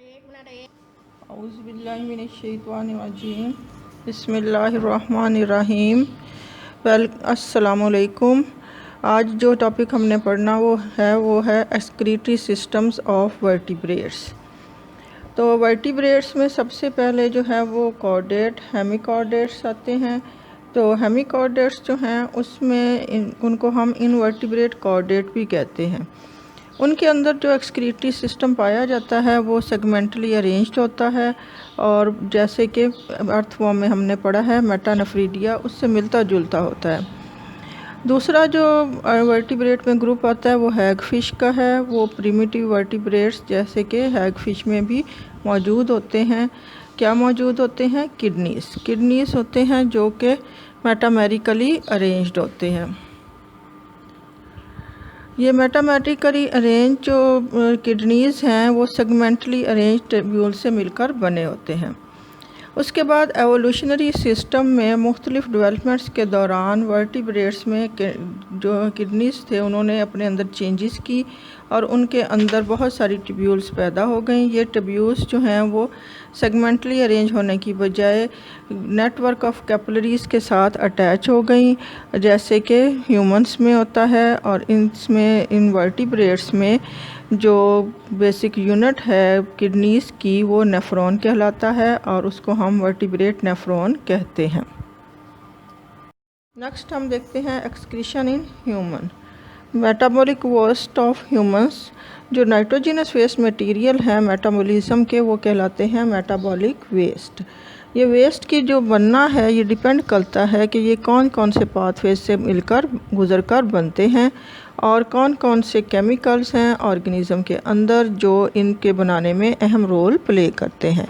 औज़ुबिल्लाहिमिनश्शैतानिर्रजीम बिस्मिल्लाहिर्रहमानिर्रहीम। अस्सलामुअलैकुम। आज जो टॉपिक हमने पढ़ना वो है एक्सक्रीटरी सिस्टम्स ऑफ वर्टिब्रेट्स। तो वर्टिब्रेट्स में सबसे पहले जो है वो कॉर्डेट हेमिकॉर्डेट्स आते हैं। तो हेमिकॉर्डेट्स जो हैं उसमें उनको हम इनवर्टिब्रेट कॉर्डेट भी कहते हैं। उनके अंदर जो एक्सक्रीटरी सिस्टम पाया जाता है वो सेगमेंटली अरेंज्ड होता है, और जैसे कि अर्थ फॉर्म में हमने पढ़ा है मेटानेफ्रीडिया, उससे मिलता जुलता होता है। दूसरा जो वर्टिब्रेट में ग्रुप आता है वो हैग फिश का है। वो प्रिमिटिव वर्टिब्रेट्स जैसे कि हैग फिश में भी मौजूद होते हैं। क्या मौजूद होते हैं? किडनीज़ होते हैं जो कि मेटामेरिकली अरेंज्ड होते हैं। ये मेटामेट्रिकली अरेंज जो किडनीज़ हैं वो सेगमेंटली अरेंज ट्यूब्यूल से मिलकर बने होते हैं। उसके बाद एवोल्यूशनरी सिस्टम में मुख्तलिफ़ डेवलपमेंट्स के दौरान वर्टिब्रेट्स में जो किडनीज़ थे उन्होंने अपने अंदर चेंजेस की और उनके अंदर बहुत सारी ट्यूब्यूल्स पैदा हो गई। ये ट्यूब्यूल्स जो हैं वो सेगमेंटली अरेंज होने की बजाय नेटवर्क ऑफ कैपिलरीज़ के साथ अटैच हो गई, जैसे कि ह्यूमंस में होता है। और इसमें इन वर्टिब्रेट्स में जो बेसिक यूनिट है किडनीज़ की वो नेफ्रॉन कहलाता है और उसको हम वर्टिब्रेट नेफ्रॉन कहते हैं। नेक्स्ट हम देखते हैं excretion in human. Metabolic waste of humans, जो नाइट्रोजिनस वेस्ट मटेरियल है मेटाबॉलिज्म के, वो कहलाते हैं मेटाबॉलिक वेस्ट। ये वेस्ट की जो बनना है ये डिपेंड करता है कि ये कौन कौन से पाथवे से मिलकर गुजरकर बनते हैं और कौन कौन से केमिकल्स हैं ऑर्गेनिज़म के अंदर जो इनके बनाने में अहम रोल प्ले करते हैं।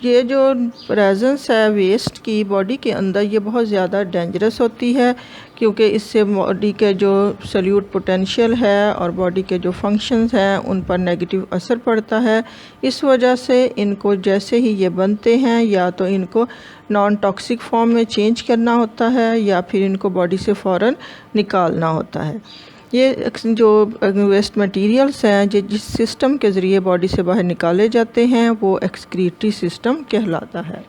ये जो प्रेजेंस है वेस्ट की बॉडी के अंदर ये बहुत ज़्यादा डेंजरस होती है, क्योंकि इससे बॉडी के जो सल्यूट पोटेंशियल है और बॉडी के जो फंक्शंस हैं उन पर नेगेटिव असर पड़ता है। इस वजह से इनको जैसे ही ये बनते हैं या तो इनको नॉन टॉक्सिक फॉर्म में चेंज करना होता है या फिर इनको बॉडी से फ़ौरन निकालना होता है। ये जो वेस्ट मटेरियल्स हैं जिस सिस्टम के ज़रिए बॉडी से बाहर निकाले जाते हैं वो एक्सक्रीटरी सिस्टम कहलाता है।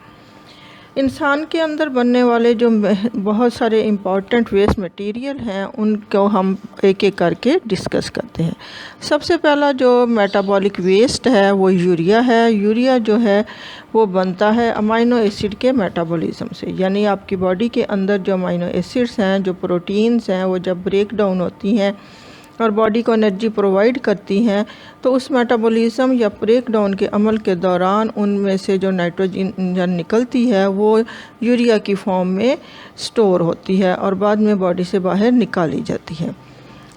इंसान के अंदर बनने वाले जो बहुत सारे इम्पॉर्टेंट वेस्ट मटेरियल हैं उनको हम एक एक करके डिस्कस करते हैं। सबसे पहला जो मेटाबॉलिक वेस्ट है वो यूरिया है। यूरिया जो है वो बनता है अमाइनो एसिड के मेटाबॉलिज्म से, यानी आपकी बॉडी के अंदर जो अमाइनो एसिड्स हैं, जो प्रोटीन्स हैं, वो जब ब्रेक डाउन होती हैं और बॉडी को एनर्जी प्रोवाइड करती हैं तो उस मेटाबॉलिज्म या ब्रेक डाउन के अमल के दौरान उनमें से जो नाइट्रोजन निकलती है वो यूरिया की फॉर्म में स्टोर होती है और बाद में बॉडी से बाहर निकाली जाती है।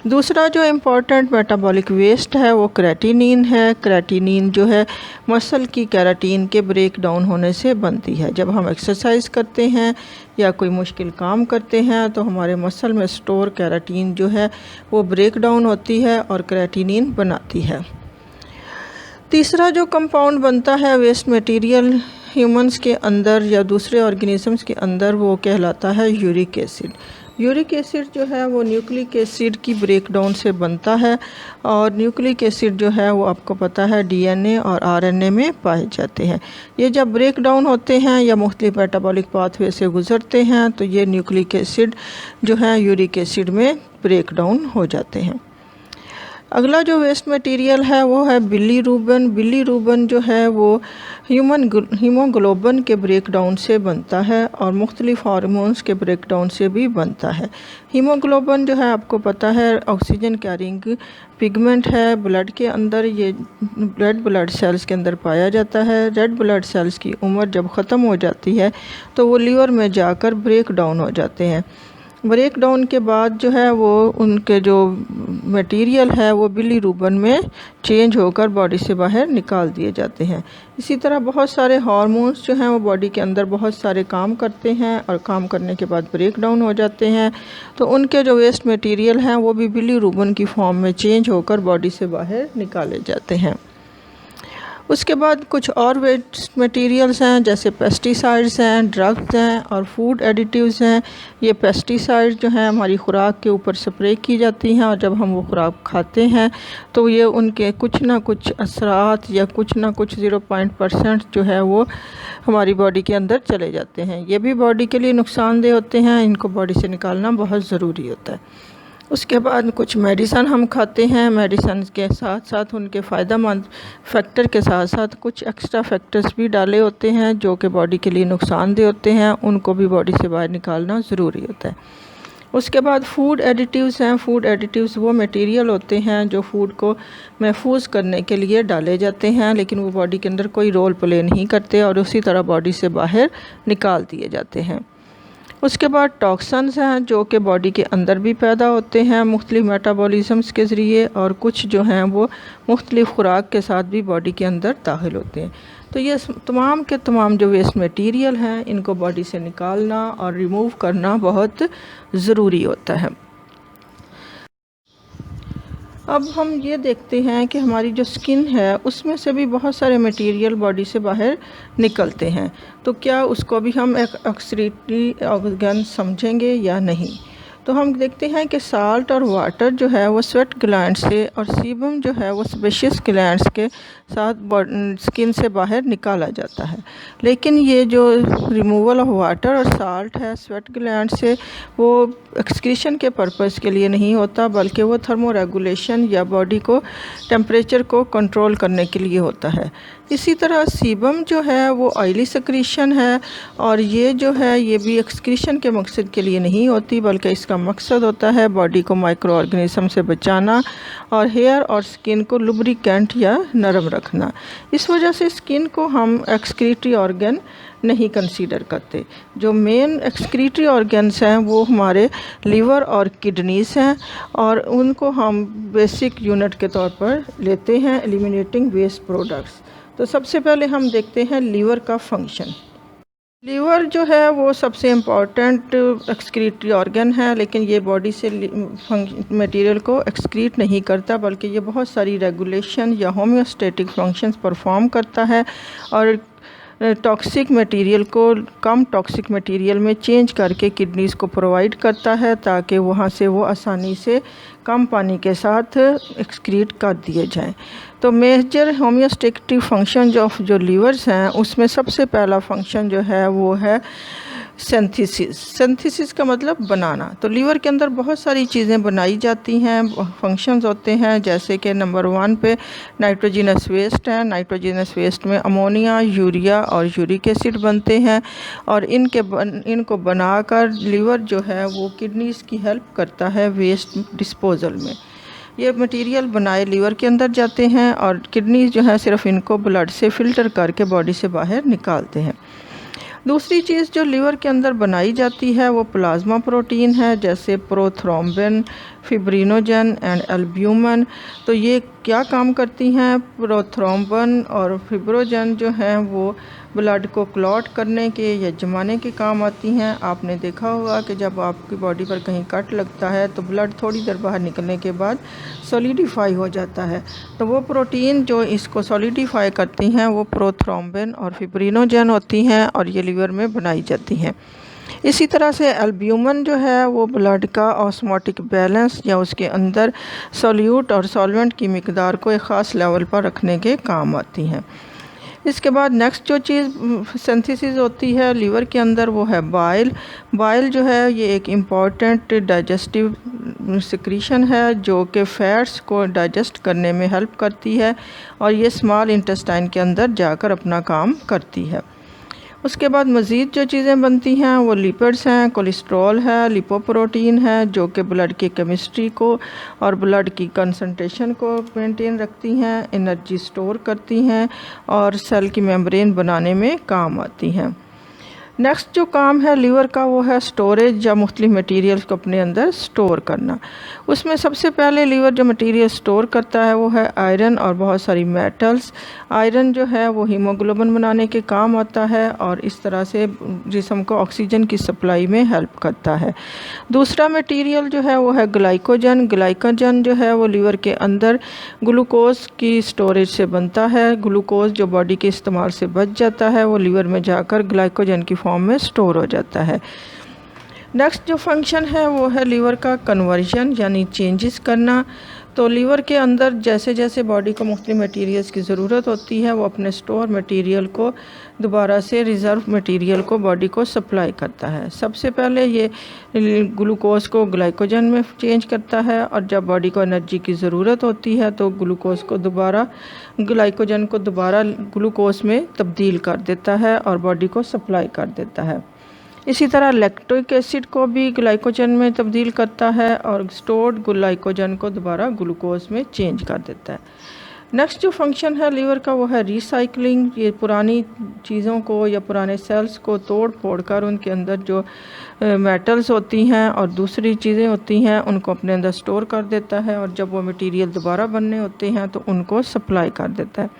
दूसरा जो इम्पॉर्टेंट मेटाबॉलिक वेस्ट है वो क्रेटिनिन है। क्रेटिनिन जो है मसल की केराटिन के ब्रेक डाउन होने से बनती है। जब हम एक्सरसाइज करते हैं या कोई मुश्किल काम करते हैं तो हमारे मसल में स्टोर केराटिन जो है वो ब्रेक डाउन होती है और क्रेटिनिन बनाती है। तीसरा जो कंपाउंड बनता है वेस्ट मटेरियल ह्यूमंस के अंदर या दूसरे ऑर्गेनिजम्स के अंदर वो कहलाता है यूरिक एसिड। यूरिक एसिड जो है वो न्यूक्लिक एसिड की ब्रेक डाउन से बनता है और न्यूक्लिक एसिड जो है वो आपको पता है डीएनए और आरएनए में पाए जाते हैं। ये जब ब्रेक डाउन होते हैं या मुख्तलिफ मेटाबॉलिक पाथवे से गुजरते हैं तो ये न्यूक्लिक एसिड जो है यूरिक एसिड में ब्रेक डाउन हो जाते हैं। अगला जो वेस्ट मटेरियल है वो है बिलीरुबिन। बिलीरुबिन जो है वो हीमोग्लोबिन के ब्रेक डाउन से बनता है और मुख्तलिफ हार्मोन्स के ब्रेक डाउन से भी बनता है। हीमोग्लोबिन जो है आपको पता है ऑक्सीजन कैरिंग पिगमेंट है ब्लड के अंदर। ये ब्लड सेल्स के अंदर पाया जाता है। रेड ब्लड सेल्स की उम्र जब ख़त्म हो जाती है तो वो लीवर में जाकर ब्रेक डाउन हो जाते हैं। ब्रेक डाउन के बाद जो है वो उनके जो मटेरियल है वो बिलीरुबिन में चेंज होकर बॉडी से बाहर निकाल दिए जाते हैं। इसी तरह बहुत सारे हार्मोन्स जो हैं वो बॉडी के अंदर बहुत सारे काम करते हैं और काम करने के बाद ब्रेक डाउन हो जाते हैं, तो उनके जो वेस्ट मटेरियल हैं वो भी बिलीरुबिन की फॉर्म में चेंज होकर बॉडी से बाहर निकाले जाते हैं। उसके बाद कुछ और वेस्ट मटेरियल्स हैं जैसे पेस्टिसाइड्स हैं, ड्रग्स हैं और फूड एडिटिव्स हैं। ये पेस्टिसाइड्स जो हैं हमारी ख़ुराक के ऊपर स्प्रे की जाती हैं और जब हम वो ख़ुराक खाते हैं तो ये उनके कुछ ना कुछ असरात या कुछ ना कुछ 0% जो है वो हमारी बॉडी के अंदर चले जाते हैं। ये भी बॉडी के लिए नुकसानदेह होते हैं, इनको बॉडी से निकालना बहुत ज़रूरी होता है। उसके बाद कुछ मेडिसन हम खाते हैं, मेडिसन के साथ साथ उनके फ़ायदेमंद फैक्टर के साथ साथ कुछ एक्स्ट्रा फैक्टर्स भी डाले होते हैं जो कि बॉडी के लिए नुकसानदेह होते हैं, उनको भी बॉडी से बाहर निकालना ज़रूरी होता है। उसके बाद फूड एडिटिव्स हैं। फूड एडिटिव्स वो मटेरियल होते हैं जो फूड को महफूज करने के लिए डाले जाते हैं, लेकिन वो बॉडी के अंदर कोई रोल प्ले नहीं करते और उसी तरह बॉडी से बाहर निकाल दिए जाते हैं। उसके बाद टॉक्सन्स हैं जो कि बॉडी के अंदर भी पैदा होते हैं मुख्तलिफ मेटाबॉलिज़म्स के ज़रिए, और कुछ जो हैं वो मुख्तलिफ खुराक के साथ भी बॉडी के अंदर दाखिल होते हैं। तो ये तमाम के तमाम जो वेस्ट मटेरियल हैं इनको बॉडी से निकालना और रिमूव करना बहुत ज़रूरी होता है। अब हम ये देखते हैं कि हमारी जो स्किन है उसमें से भी बहुत सारे मटेरियल बॉडी से बाहर निकलते हैं, तो क्या उसको भी हम एक एक्सक्रीटरी ऑर्गन समझेंगे या नहीं। तो हम देखते हैं कि साल्ट और वाटर जो है वो स्वेट ग्लैंड से और सीबम जो है वो सेबेशियस ग्लैंड्स के साथ स्किन से बाहर निकाला जाता है। लेकिन ये जो रिमूवल ऑफ वाटर और साल्ट है स्वेट ग्लैंड से वो एक्सक्रीशन के पर्पस के लिए नहीं होता, बल्कि वो थर्मो रेगुलेशन या बॉडी को टेम्परेचर को कंट्रोल करने के लिए होता है। इसी तरह सीबम जो है वो ऑयली सक्रीशन है और ये जो है ये भी एक्सक्रीशन के मकसद के लिए नहीं होती, बल्कि इसका मकसद होता है बॉडी को माइक्रो ऑर्गेनिज्म से बचाना और हेयर और स्किन को लुब्रिकेंट या नरम रखना। इस वजह से स्किन को हम एक्सक्रीटरी ऑर्गन नहीं कंसीडर करते। जो मेन एक्सक्रीटरी ऑर्गन्स हैं वो हमारे लीवर और किडनीज़ हैं और उनको हम बेसिक यूनिट के तौर पर लेते हैं एलिमिनेटिंग वेस्ट प्रोडक्ट्स। तो सबसे पहले हम देखते हैं लीवर का फंक्शन। लीवर जो है वो सबसे इम्पॉर्टेंट एक्सक्रीटरी ऑर्गन है, लेकिन ये बॉडी से मटेरियल को एक्सक्रीट नहीं करता, बल्कि ये बहुत सारी रेगुलेशन या होम्योस्टेटिक फंक्शंस परफॉर्म करता है और टॉक्सिक मटेरियल को कम टॉक्सिक मटेरियल में चेंज करके किडनीज़ को प्रोवाइड करता है ताकि वहाँ से वो आसानी से कम पानी के साथ एक्सक्रीट कर दिए जाएं। तो मेजर होम्योस्टेटिक फंक्शन जो लीवर्स हैं उसमें सबसे पहला फंक्शन जो है वो है सिंथेसिस। सिंथेसिस का मतलब बनाना। तो लीवर के अंदर बहुत सारी चीज़ें बनाई जाती हैं, फंक्शंस होते हैं, जैसे कि नंबर 1 पे नाइट्रोजिनस वेस्ट है। नाइट्रोजिनस वेस्ट में अमोनिया, यूरिया और यूरिक एसिड बनते हैं और इनको बनाकर लीवर जो है वो किडनीज़ की हेल्प करता है वेस्ट डिस्पोजल में। ये मटेरियल बनाए लीवर के अंदर जाते हैं और किडनीज जो है सिर्फ इनको ब्लड से फ़िल्टर करके बॉडी से बाहर निकालते हैं। दूसरी चीज़ जो लीवर के अंदर बनाई जाती है वो प्लाज्मा प्रोटीन है, जैसे प्रोथ्रोम्बिन, फिब्रिनोजन एंड एल्ब्यूमिन। तो ये क्या काम करती हैं? प्रोथ्रोम्बिन और फिब्रोजन जो हैं वो ब्लड को क्लॉट करने के या जमाने के काम आती हैं। आपने देखा होगा कि जब आपकी बॉडी पर कहीं कट लगता है तो ब्लड थोड़ी देर बाहर निकलने के बाद सॉलिडिफाई हो जाता है, तो वो प्रोटीन जो इसको सॉलिडिफाई करती हैं वो प्रोथ्रोम्बिन और फिब्रिनोजन होती हैं और ये लीवर में बनाई जाती हैं। इसी तरह से एल्ब्यूमिन जो है वो ब्लड का ऑस्मोटिक बैलेंस या उसके अंदर सॉल्यूट और सॉल्वेंट की मिकदार को एक ख़ास लेवल पर रखने के काम आती हैं। इसके बाद नेक्स्ट जो चीज़ सिंथेसिस होती है लीवर के अंदर वो है बाइल। बाइल जो है ये एक इम्पॉर्टेंट डाइजेस्टिव सिक्रीशन है जो कि फैट्स को डाइजेस्ट करने में हेल्प करती है और ये स्मॉल इंटेस्टाइन के अंदर जाकर अपना काम करती है। उसके बाद मज़ीद जो चीज़ें बनती हैं वो लिपिड्स हैं, कोलेस्ट्रॉल है, लिपोप्रोटीन है जो कि ब्लड की केमिस्ट्री को और ब्लड की कंसंट्रेशन को मेंटेन रखती हैं, एनर्जी स्टोर करती हैं और सेल की मेम्ब्रेन बनाने में काम आती हैं। नेक्स्ट जो काम है लीवर का वो है स्टोरेज या मुख्तलिफ मटीरियल्स को अपने अंदर स्टोर करना। उसमें सबसे पहले लीवर जो मटीरियल स्टोर करता है वो है आयरन और बहुत सारी मेटल्स। आयरन जो है वो हीमोग्लोबिन बनाने के काम आता है और इस तरह से जिस्म को ऑक्सीजन की सप्लाई में हेल्प करता है। दूसरा मटीरियल जो है वो है ग्लाइकोजन। ग्लाइकोजन जो है वो लीवर के अंदर ग्लूकोज की स्टोरेज से बनता है। ग्लूकोज जो बॉडी के इस्तेमाल से बच जाता है वो लीवर में जाकर ग्लाइकोजन की फॉर्म में स्टोर हो जाता है। नेक्स्ट जो फंक्शन है वो है लीवर का कन्वर्जन यानी चेंजेस करना। तो लीवर के अंदर जैसे जैसे बॉडी को मुख्तलिफ मटीरियल्स की ज़रूरत होती है वो अपने स्टोर मटीरियल को दोबारा से रिज़र्व मटीरियल को बॉडी को सप्लाई करता है। सबसे पहले ये ग्लूकोज को ग्लाइकोजन में चेंज करता है और जब बॉडी को एनर्जी की ज़रूरत होती है तो ग्लाइकोजन को दोबारा ग्लूकोज में तब्दील कर देता है और बॉडी को सप्लाई कर देता है। इसी तरह लैक्टिक एसिड को भी ग्लाइकोजन में तब्दील करता है और स्टोर्ड ग्लाइकोजन को दोबारा ग्लूकोज में चेंज कर देता है। नेक्स्ट जो फंक्शन है लीवर का वो है रिसाइकलिंग। ये पुरानी चीज़ों को या पुराने सेल्स को तोड़ फोड़ कर उनके अंदर जो मेटल्स होती हैं और दूसरी चीज़ें होती हैं उनको अपने अंदर स्टोर कर देता है और जब वो मटेरियल दोबारा बनने होते हैं तो उनको सप्लाई कर देता है।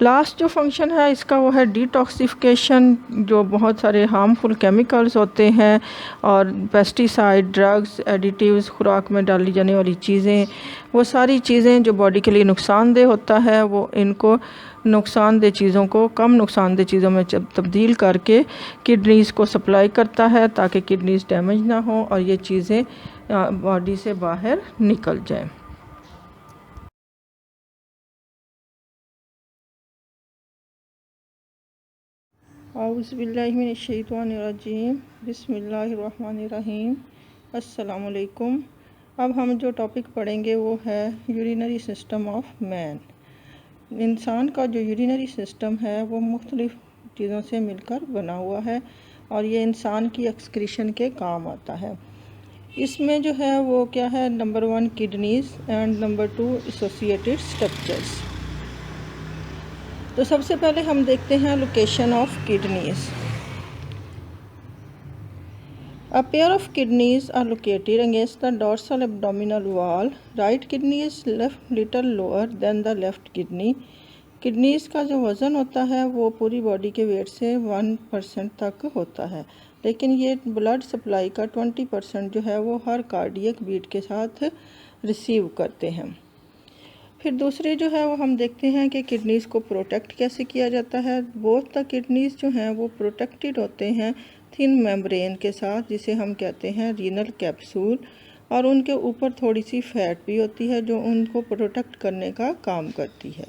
लास्ट जो फंक्शन है इसका वो है डिटॉक्सिफिकेशन। जो बहुत सारे हार्मफुल केमिकल्स होते हैं और पेस्टिसाइड, ड्रग्स, एडिटिव्स, खुराक में डाली जाने वाली चीज़ें, वो सारी चीज़ें जो बॉडी के लिए नुकसानदेह होता है वो इनको नुकसानदेह चीज़ों को कम नुकसानदेह चीज़ों में तब्दील करके किडनीज़ को सप्लाई करता है ताकि किडनीज़ डैमेज ना हो और ये चीज़ें बॉडी से बाहर निकल जाएं। औज़ुबिल्लाहिमिनश्शैतानिर्रजीम बिस्मिल्लाहिर्रहमानिर्रहीम। अस्सलामुअलैकुम। अब हम जो टॉपिक पढ़ेंगे वो है यूरिनरी सिस्टम ऑफ मैन। इंसान का जो यूरिनरी सिस्टम है वो मुख्तलिफ़ चीज़ों से मिलकर बना हुआ है और ये इंसान की एक्सक्रीशन के काम आता है। इसमें जो है वो क्या है, number 1 kidneys and number 2 associated structures. तो सबसे पहले हम देखते हैं location of kidneys. A pair of kidneys are located against the dorsal abdominal wall. Right kidney is left little lower than the left kidney. Kidneys का जो वज़न होता है वो पूरी बॉडी के वेट से 1% तक होता है, लेकिन ये ब्लड सप्लाई का 20% जो है वो हर कार्डियक बीट के साथ रिसीव करते हैं। फिर दूसरी जो है वो हम देखते हैं कि किडनीज़ को प्रोटेक्ट कैसे किया जाता है। बोथ द किडनीज़ जो हैं वो प्रोटेक्टेड होते हैं थिन मेम्ब्रेन के साथ, जिसे हम कहते हैं रीनल कैप्सूल, और उनके ऊपर थोड़ी सी फैट भी होती है जो उनको प्रोटेक्ट करने का काम करती है।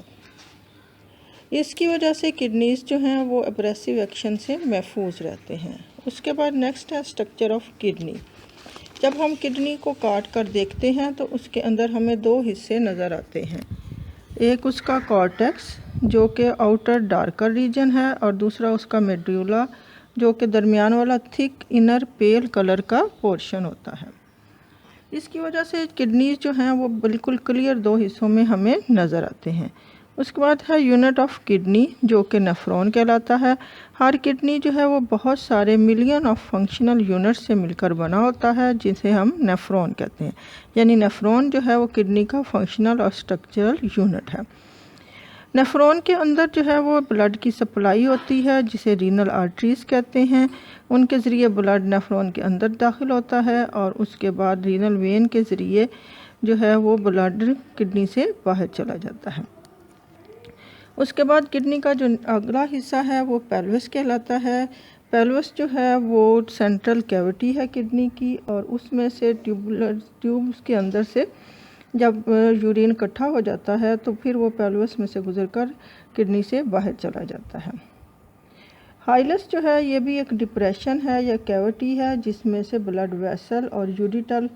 इसकी वजह से किडनीज़ जो हैं वो एब्रेसिव एक्शन से महफूज रहते हैं। उसके बाद नेक्स्ट है स्ट्रक्चर ऑफ किडनी। जब हम किडनी को काट कर देखते हैं तो उसके अंदर हमें 2 हिस्से नज़र आते हैं। एक उसका कॉर्टेक्स जो कि आउटर डार्कर रीजन है और दूसरा उसका मेड्यूला जो कि दरमियान वाला थिक इनर पेल कलर का पोर्शन होता है। इसकी वजह से किडनीज जो हैं वो बिल्कुल क्लियर 2 हिस्सों में हमें नज़र आते हैं। उसके बाद है यूनिट ऑफ किडनी जो कि नेफ्रॉन कहलाता है। हर किडनी जो है वो बहुत सारे मिलियन ऑफ फंक्शनल यूनिट से मिलकर बना होता है जिसे हम नेफ्रॉन कहते हैं। यानी नेफ्रॉन जो है वो किडनी का फंक्शनल और स्ट्रक्चरल यूनिट है। नेफ्रॉन के अंदर जो है वो ब्लड की सप्लाई होती है जिसे रीनल आर्टरीज़ कहते हैं। उनके ज़रिए ब्लड नेफ्रॉन के अंदर दाखिल होता है और उसके बाद रीनल वेन के ज़रिए जो है वो ब्लड किडनी से बाहर चला जाता है। उसके बाद किडनी का जो अगला हिस्सा है वो पेल्विस कहलाता है। पेल्विस जो है वो सेंट्रल कैविटी है किडनी की और उसमें से ट्यूब्स के अंदर से जब यूरिन इकट्ठा हो जाता है तो फिर वो पेल्विस में से गुजरकर किडनी से बाहर चला जाता है। हाइलस जो है ये भी एक डिप्रेशन है या कैविटी है जिसमें से ब्लड वेसल और यूरिटर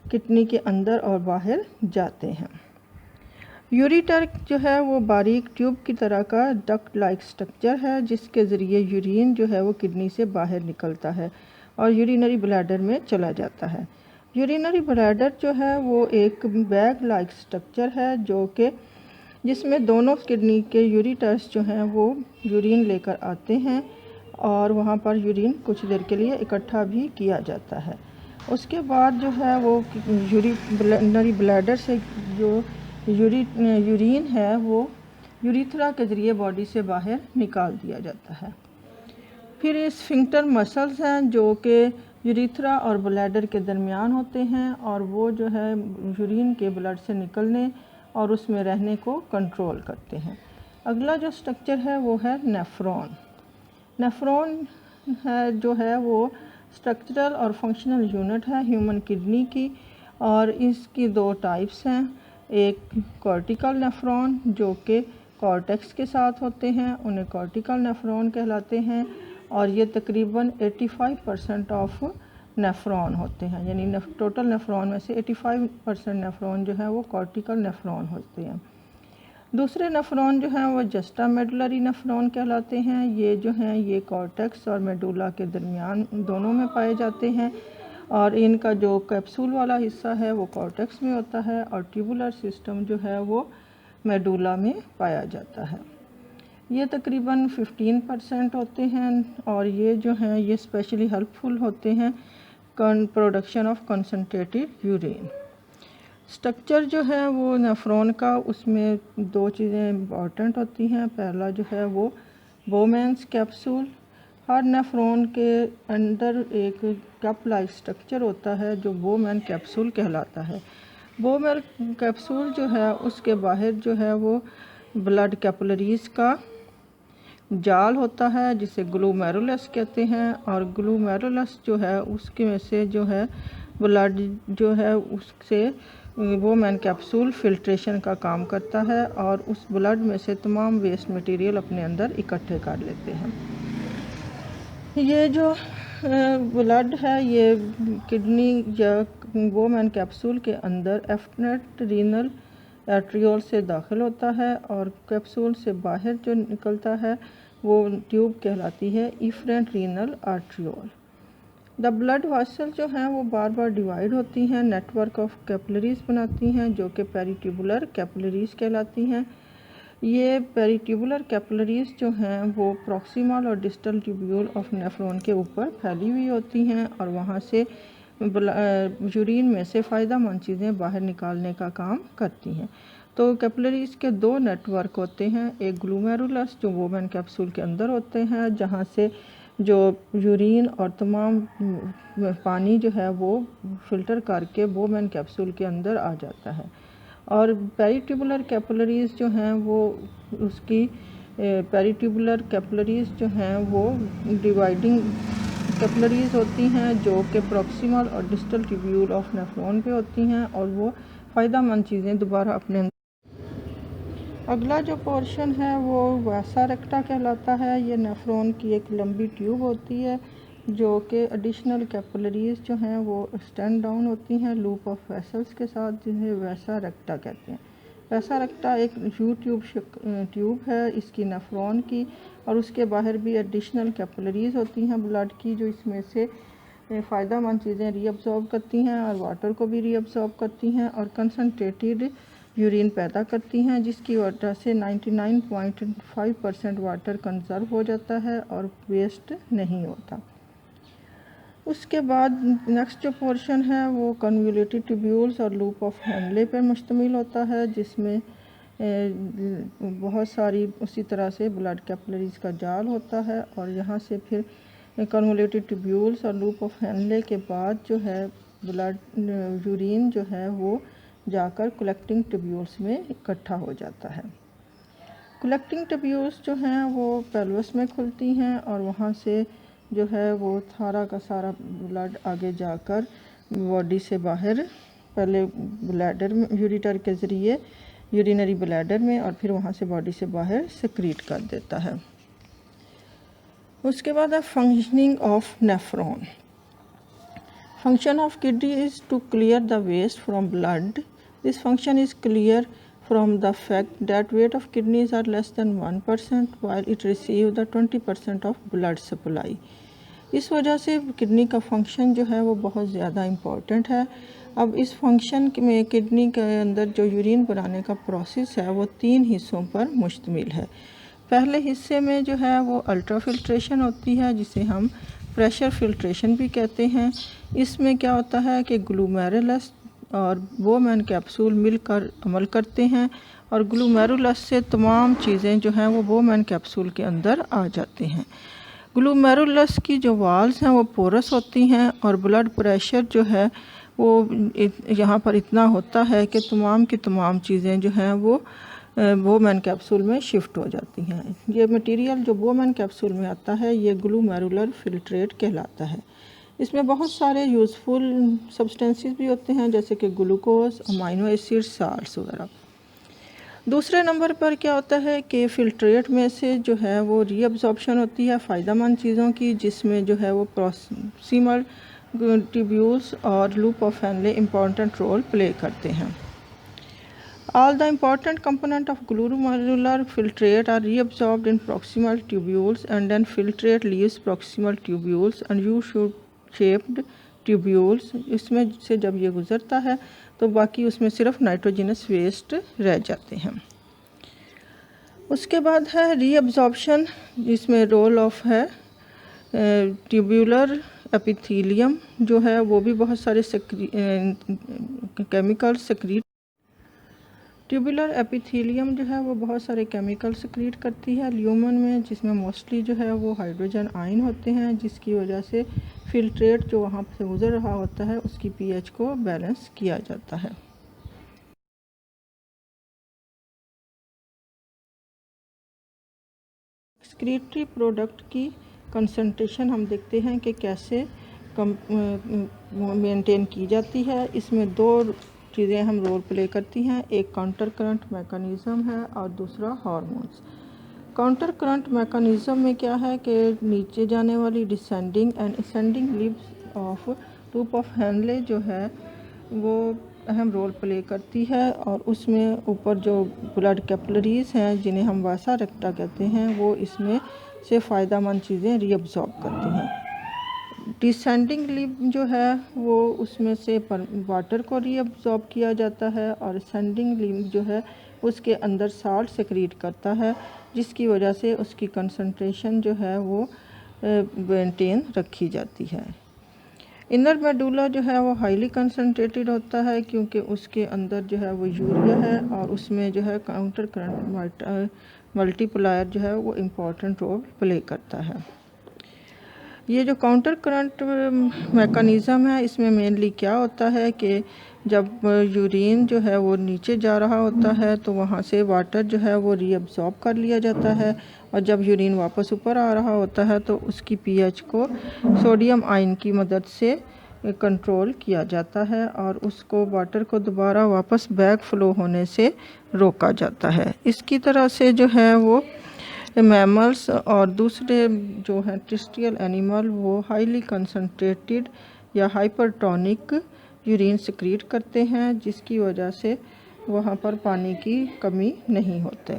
किडनी के अंदर और बाहर जाते हैं। यूरिटर जो है वो बारीक ट्यूब की तरह का डक्ट लाइक स्ट्रक्चर है जिसके ज़रिए यूरिन जो है वो किडनी से बाहर निकलता है और यूरिनरी ब्लैडर में चला जाता है। यूरिनरी ब्लैडर जो है वो एक बैग लाइक स्ट्रक्चर है जो कि जिसमें दोनों किडनी के यूरिटर्स जो हैं वो यूरिन लेकर आते हैं और वहाँ पर यूरिन कुछ देर के लिए इकट्ठा भी किया जाता है। उसके बाद जो है वो यूरिनरी ब्लैडर से जो यूरिन है वो यूरिथ्रा के ज़रिए बॉडी से बाहर निकाल दिया जाता है। फिर स्फिंक्टर मसल्स हैं जो कि यूरिथ्रा और ब्लैडर के दरमियान होते हैं और वो जो है यूरिन के ब्लड से निकलने और उसमें रहने को कंट्रोल करते हैं। अगला जो स्ट्रक्चर है वो है नेफ्रॉन। नेफ्रॉन है जो है वो स्ट्रक्चरल और फंक्शनल यूनिट है ह्यूमन किडनी की और इसकी दो टाइप्स हैं। एक कॉर्टिकल नेफ्रॉन जो कि कॉर्टेक्स के साथ होते हैं, उन्हें कॉर्टिकल नेफ्रॉन कहलाते हैं और ये तकरीबन 85% ऑफ नेफ्रॉन होते हैं, यानी टोटल नेफ्रॉन में से 85% नेफ्रॉन जो है वो कॉर्टिकल नेफ्रॉन होते हैं। दूसरे नेफ्रॉन जो हैं वो जस्टा मेडुलरी नेफ्रॉन कहलाते हैं। ये जो हैं ये कॉर्टेक्स और मेडुला के दरमियान दोनों में पाए जाते हैं और इनका जो कैप्सूल वाला हिस्सा है वो कॉर्टेक्स में होता है और ट्यूबुलर सिस्टम जो है वो मेडुला में पाया जाता है। ये तकरीबन 15% होते हैं और ये जो हैं ये स्पेशली हेल्पफुल होते हैं production of concentrated urine. Structure जो है वो नेफ्रॉन का, उसमें दो चीज़ें इम्पॉर्टेंट होती हैं। पहला जो है वो बोमेंस कैप्सूल। हर नेफ्रॉन के अंदर एक कप लाइक स्ट्रक्चर होता है जो बोमेन कैप्सूल कहलाता है। बोमेन कैप्सूल जो है उसके बाहर जो है वो ब्लड कैपिलरीज का जाल होता है जिसे ग्लोमेरुलस कहते हैं और ग्लोमेरुलस जो है उसके में से जो है ब्लड जो है उससे बोमेन कैप्सूल फिल्ट्रेशन का काम करता है और उस ब्लड में से तमाम वेस्ट मटेरियल अपने अंदर इकट्ठे कर लेते हैं। ये जो ब्लड है ये किडनी या बोमेन कैप्सूल के अंदर एफरेंट रीनल आर्ट्रियोल से दाखिल होता है और कैप्सूल से बाहर जो निकलता है वो ट्यूब कहलाती है efferent renal arteriole. The blood vessel जो हैं वो बार बार डिवाइड होती हैं, नेटवर्क ऑफ कैपिलरीज बनाती हैं जो कि पेरिट्यूबुलर कैपिलरीज कहलाती हैं। ये पेरिट्यूबुलर कैपिलरीज जो हैं वो प्रॉक्सिमल और डिस्टल ट्यूब्यूल ऑफ नेफ्रॉन के ऊपर फैली हुई होती हैं और वहाँ से यूरिन में से फ़ायदेमंद चीज़ें बाहर निकालने का काम करती हैं। तो कैपिलरीज के दो नेटवर्क होते हैं, एक ग्लोमेरुलस जो बोमेन कैप्सूल के अंदर होते हैं जहाँ से जो यूरिन और तमाम पानी जो है वो फ़िल्टर करके बोमेन कैप्सूल के अंदर आ जाता है और पेरिट्यूबुलर कैपिलरीज जो हैं वो उसकी पेरिट्यूबुलर कैपिलरीज जो हैं वो डिवाइडिंग कैपिलरीज होती हैं जो कि प्रॉक्सिमल और डिस्टल ट्यूब्यूल ऑफ नेफ्रॉन पे होती हैं और वो फ़ायदेमंद चीज़ें दोबारा अपने। अगला जो पोर्शन है वो वैसा रेक्टा कहलाता है। ये नेफ्रॉन की एक लंबी ट्यूब होती है जो कि एडिशनल कैपिलरीज जो हैं वो एक्सटेंड डाउन होती हैं लूप ऑफ वेसल्स के साथ, जिन्हें वैसा रेक्टा कहते हैं। वैसा रेक्टा एक यू ट्यूब है इसकी नेफ्रॉन की और उसके बाहर भी एडिशनल कैपिलरीज होती हैं ब्लड की जो इसमें से फ़ायदेमंद चीज़ें रीअब्जॉर्ब करती हैं और वाटर को भी रीअब्जॉर्ब करती हैं और कंसनट्रेटेड यूरिन पैदा करती हैं जिसकी वजह से 99.5% वाटर कंजर्व हो जाता है और वेस्ट नहीं होता। उसके बाद नेक्स्ट जो पोर्शन है वो कन्वोल्यूटेड ट्यूब्यूल्स और लूप ऑफ हेनले पर मुश्तमिल होता है जिसमें बहुत सारी उसी तरह से ब्लड कैपिलरीज का जाल होता है और यहाँ से फिर कन्वोल्यूटेड ट्यूब्यूल्स और लूप ऑफ हेनले के बाद जो है ब्लड यूरिन जो है वो जाकर कलेक्टिंग ट्यूब्यूल्स में इकट्ठा हो जाता है। कलेक्टिंग ट्यूब्यूल्स जो हैं वो पेल्विस में खुलती हैं और वहाँ से जो है वो सारा का सारा ब्लड आगे जाकर बॉडी से बाहर पहले ब्लैडर में यूरिटर के ज़रिए यूरिनरी ब्लैडर में और फिर वहाँ से बॉडी से बाहर सिक्रीट कर देता है। उसके बाद है functioning of nephron. Function of kidney is to clear the waste from blood. This function is clear from the fact that weight of kidneys are less than 1% while it receive the 20% of blood supply। इस वजह से kidney का function जो है वो बहुत ज़्यादा important है। अब इस फंक्शन में किडनी के अंदर जो यूरिन बनाने का प्रोसेस है वो 3 हिस्सों पर मुश्तमिल है। पहले हिस्से में जो है वो अल्ट्रा फिल्ट्रेशन होती है, जिसे हम प्रेशर फिल्ट्रेशन भी कहते हैं। इसमें क्या होता है कि ग्लूमेरुलस और बोमैन कैप्सूल मिलकर अमल करते हैं और ग्लूमेरुलस से तमाम चीज़ें जो हैं वो बोमैन कैप्सूल के अंदर आ जाते हैं। ग्लूमेरुलस की जो वाल्स हैं वो पोरस होती हैं और ब्लड प्रेशर जो है वो यहाँ पर इतना होता है कि तमाम की तमाम चीज़ें जो हैं वो बोमैन कैप्सूल में शिफ्ट हो जाती हैं। ये मटेरियल जो बोमैन कैप्सूल में आता है ये ग्लूमेरुलर फिल्ट्रेट कहलाता है। इसमें बहुत सारे यूज़फुल सब्सटेंसेस भी होते हैं, जैसे कि ग्लूकोज, अमाइनो एसिड, साल्ट्स वगैरह। दूसरे नंबर पर क्या होता है कि फ़िल्ट्रेट में से जो है वो रीअब्जॉर्प्शन होती है फ़ायदेमंद चीज़ों की, जिसमें जो है वो प्रॉक्सिमल ट्यूब्यूल्स और loop of Henle important role play करते हैं। All the important components of glomerular filtrate are reabsorbed in proximal tubules and then filtrate leaves proximal tubules and U-shaped tubules। इसमें से जब ये गुज़रता है तो बाकी उसमें सिर्फ नाइट्रोजनस वेस्ट रह जाते हैं। उसके बाद है रीअब्जॉर्प्शन, जिसमें रोल ऑफ है ट्यूबुलर एपिथेलियम जो है वो भी बहुत सारे केमिकल सेक्रीट ट्यूबुलर एपिथेलियम जो है वो बहुत सारे केमिकल सेक्रीट करती है ल्यूमन में, जिसमें मोस्टली जो है वो हाइड्रोजन आयन होते हैं, जिसकी वजह से फिल्ट्रेट जो वहाँ से गुजर रहा होता है उसकी पीएच को बैलेंस किया जाता है। एक्सक्रीटरी प्रोडक्ट की कंसंट्रेशन हम देखते हैं कि कैसे मेंटेन की जाती है। इसमें दो चीज़ें हम रोल प्ले करती हैं, एक काउंटर करंट मैकेनिज़्म है और दूसरा हार्मोन्स। काउंटर करंट मैकेनिज़्म में क्या है कि नीचे जाने वाली descending and ascending libs of loop of Henle जो है वो अहम रोल प्ले करती है और उसमें ऊपर जो ब्लड कैपिलरीज हैं जिन्हें हम वासा रेक्टा कहते हैं वो इसमें से फ़ायदेमंद चीज़ें रीअब्जॉर्ब करती हैं। डिसेंडिंग लिप जो है वो उसमें से वाटर को रीअब्जॉर्ब किया जाता है और असेंडिंग लिप जो है उसके अंदर साल्ट सेक्रीट करता है, जिसकी वजह से उसकी कंसंट्रेशन जो है वो मेंटेन रखी जाती है। इनर मेडुला जो है वो हाईली कंसनट्रेटेड होता है क्योंकि उसके अंदर जो है वो यूरिया है और उसमें जो है काउंटर करंट मल्टीप्लायर जो है वो इम्पोर्टेंट रोल प्ले करता है। ये जो काउंटर करंट मैकेनिज़्म है इसमें मेनली क्या होता है कि जब यूरिन जो है वो नीचे जा रहा होता है तो वहाँ से वाटर जो है वो रीअब्जॉर्ब कर लिया जाता है और जब यूरिन वापस ऊपर आ रहा होता है तो उसकी पीएच को सोडियम आयन की मदद से कंट्रोल किया जाता है और उसको वाटर को दोबारा वापस बैक फ्लो होने से रोका जाता है। इसकी तरह से जो है वो मैमल्स और दूसरे जो हैं टेरेस्ट्रियल एनिमल वो हाईली कंसनट्रेटेड या हाइपरटोनिक यूरिन सेक्रीट करते हैं, जिसकी वजह से वहाँ पर पानी की कमी नहीं होती।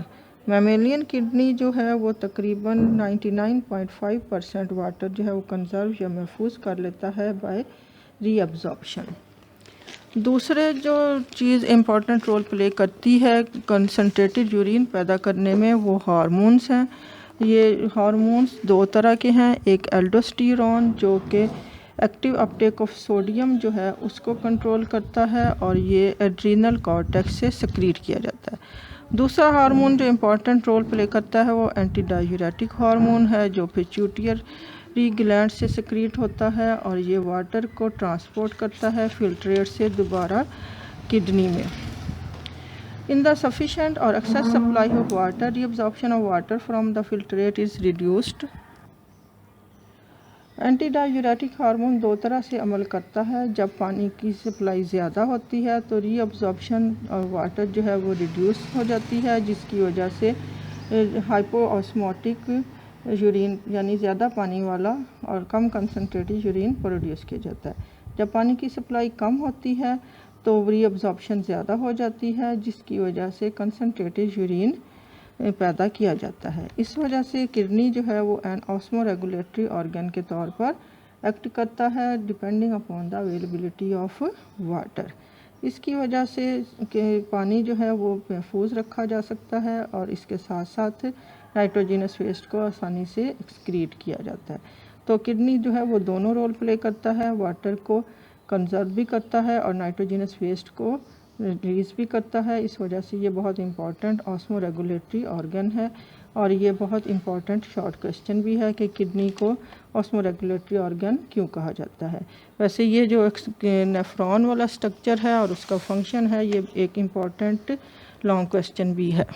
मैमेलियन किडनी जो है वो तकरीबन 99.5% वाटर जो है वो कंजर्व या महफूज कर लेता है बाय रीअब्जॉर्प्शन। दूसरे जो चीज़ इम्पॉर्टेंट रोल प्ले करती है कंसनट्रेटेड यूरिन पैदा करने में वो हार्मोन्स हैं। ये हार्मोन्स दो तरह के हैं, एक एल्डोस्टेरोन जो कि एक्टिव अपटेक ऑफ सोडियम जो है उसको कंट्रोल करता है और ये एड्रीनल कॉर्टेक्स से सेक्रीट किया जाता है। दूसरा हार्मोन जो इम्पॉर्टेंट रोल प्ले करता है वो एंटी डायूरेटिक हार्मोन है जो पिट्यूटरी ग्लैंड से सेक्रीट होता है और ये वाटर को ट्रांसपोर्ट करता है फिल्ट्रेट से दोबारा किडनी में। In the sufficient or excess supply of water, reabsorption of water from the filtrate is reduced. Anti diuretic hormone दो तरह से अमल करता है। जब पानी की सप्लाई ज़्यादा होती है तो रीअब्जॉर्प्शन और वाटर जो है वो रिड्यूस हो जाती है, जिसकी वजह से हाइपोऑस्मोटिक यूरिन यानी ज़्यादा पानी वाला और कम कंसनट्रेटेड यूरिन प्रोड्यूस किया जाता है। जब पानी की सप्लाई कम होती है तो रीअब्जॉर्प्शन ज़्यादा हो जाती है, जिसकी वजह से कंसनट्रेटेड यूरिन पैदा किया जाता है। इस वजह से किडनी जो है वो एन ऑस्मो रेगुलेटरी ऑर्गन के तौर पर एक्ट करता है depending upon the availability of water. इसकी वजह से कि पानी जो है वो महफूज रखा जा सकता है और इसके साथ साथ नाइट्रोजिनस वेस्ट को आसानी से एक्सक्रीट किया जाता है। तो किडनी जो है वो दोनों रोल प्ले करता है, वाटर को कंजर्व भी करता है और नाइट्रोजिनस वेस्ट को रिलीज़ भी करता है। इस वजह से ये बहुत इंपॉर्टेंट ऑस्मो रेगुलेटरी ऑर्गन है। और ये बहुत इंपॉर्टेंट शॉर्ट क्वेश्चन भी है कि किडनी को ऑस्मो रेगुलेटरी ऑर्गन क्यों कहा जाता है। वैसे ये जो नेफ्रॉन वाला स्ट्रक्चर है और उसका फंक्शन है, ये एक इम्पॉर्टेंट लॉन्ग क्वेश्चन भी है।